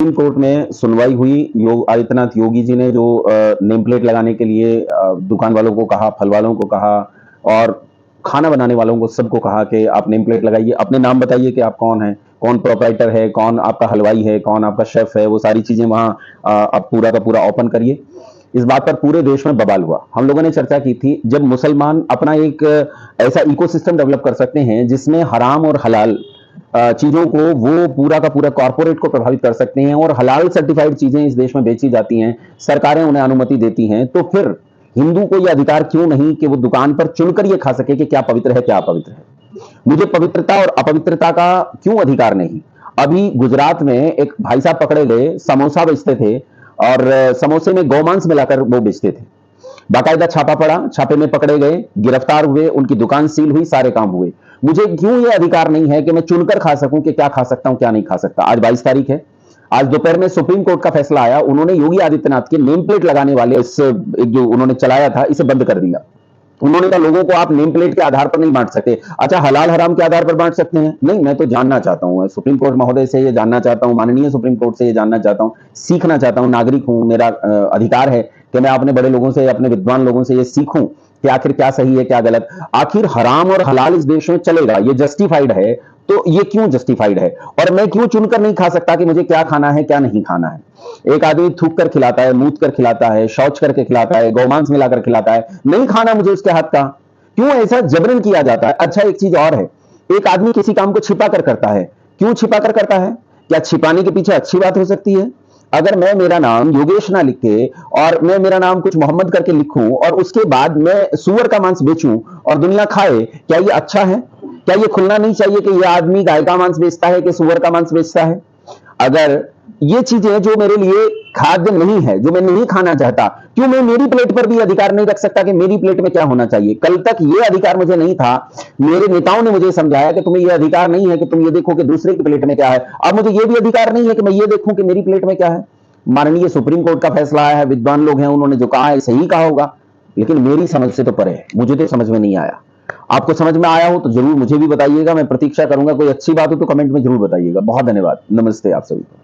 Supreme court में सुनवाई हुई। आदित्यनाथ योगी जी ने जो नेम प्लेट लगाने के लिए दुकान वालों को कहा, फल वालों को कहा और खाना बनाने वालों को सबको कहा कि आप नेम प्लेट लगाइए, अपने नाम बताइए कि आप कौन हैं, कौन प्रोप्राइटर है, कौन आपका हलवाई है, कौन आपका शेफ है, वो सारी चीजें वहां आप पूरा का पूरा ओपन करिए। इस बात पर पूरे देश में बवाल हुआ। हम लोगों ने चर्चा की थी, जब मुसलमान अपना एक ऐसा इकोसिस्टम डेवलप कर सकते हैं जिसमें हराम और हलाल चीजों को वो पूरा का पूरा कॉर्पोरेट को प्रभावित कर सकते हैं और हलाल सर्टिफाइड चीजें इस देश में बेची जाती हैं, सरकारें उन्हें अनुमति देती हैं, तो फिर हिंदू को यह अधिकार क्यों नहीं कि वो दुकान पर चुनकर ये खा सके कि क्या पवित्र है, क्या अपवित्र है। मुझे पवित्रता और अपवित्रता का क्यों अधिकार नहीं। अभी गुजरात में एक भाई साहब पकड़े गए, समोसा बेचते थे और समोसे में गौमांस मिलाकर वो बेचते थे। बाकायदा छापा पड़ा, छापे में पकड़े गए, गिरफ्तार हुए, उनकी दुकान सील हुई, सारे काम हुए। मुझे क्यों यह अधिकार नहीं है कि मैं चुनकर खा सकूं कि क्या खा सकता हूं, क्या नहीं खा सकता। आज 22 तारीख है, आज दोपहर में सुप्रीम कोर्ट का फैसला आया। उन्होंने योगी आदित्यनाथ के नेम प्लेट लगाने वाले इस जो उन्होंने चलाया था, इसे बंद कर दिया। उन्होंने कहा लोगों को आप नेम प्लेट के आधार पर नहीं बांट सकते। अच्छा, हलाल हराम के आधार पर बांट सकते हैं? नहीं, मैं तो जानना चाहता हूं, सुप्रीम कोर्ट महोदय से ये जानना चाहता हूं, माननीय सुप्रीम कोर्ट से ये जानना चाहता हूं, सीखना चाहता हूं। नागरिक हूं, मेरा अधिकार है कि मैं अपने बड़े लोगों से, अपने विद्वान लोगों से ये सीखूं कि आखिर क्या सही है, क्या गलत। आखिर हराम और हलाल इस देश में चलेगा, ये जस्टिफाइड है, तो ये क्यों जस्टिफाइड है और मैं क्यों चुनकर नहीं खा सकता कि मुझे क्या खाना है, क्या नहीं खाना है। एक आदमी थूक कर खिलाता है, मूत कर खिलाता है, शौच करके खिलाता है, गौमांस मिलाकर खिलाता है, नहीं खाना मुझे उसके हाथ का, क्यों ऐसा जबरन किया जाता है। अच्छा, एक चीज और है, एक आदमी किसी काम को छिपा कर करता है, क्यों छिपा कर करता है? क्या छिपाने के पीछे अच्छी बात हो सकती है? अगर मैं मेरा नाम योगेश ना लिख के और मैं मेरा नाम कुछ मोहम्मद करके लिखूं और उसके बाद मैं सुअर का मांस बेचूं और दुनिया खाए, क्या ये अच्छा है? क्या ये खुलना नहीं चाहिए कि यह आदमी गाय का मांस बेचता है कि सुअर का मांस बेचता है? अगर ये चीजें जो मेरे लिए खाद्य नहीं है, जो मैं नहीं खाना चाहता, क्यों मैं मेरी प्लेट पर भी अधिकार नहीं रख सकता कि मेरी प्लेट में क्या होना चाहिए? कल तक ये अधिकार मुझे नहीं था। मेरे नेताओं ने मुझे समझाया कि तुम्हें ये अधिकार नहीं है कि तुम ये देखो कि दूसरे की प्लेट में क्या है। अब मुझे ये भी अधिकार नहीं है कि मैं ये देखूं कि मेरी प्लेट में क्या है। माननीय सुप्रीम कोर्ट का फैसला आया है, विद्वान लोग हैं, उन्होंने जो कहा है सही कहा होगा, लेकिन मेरी समझ से तो परे है, मुझे तो समझ में नहीं आया। आपको समझ में आया हो तो जरूर मुझे भी बताइएगा, मैं प्रतीक्षा करूंगा। कोई अच्छी बात हो तो कमेंट में जरूर बताइएगा। बहुत धन्यवाद, नमस्ते आप सभी को।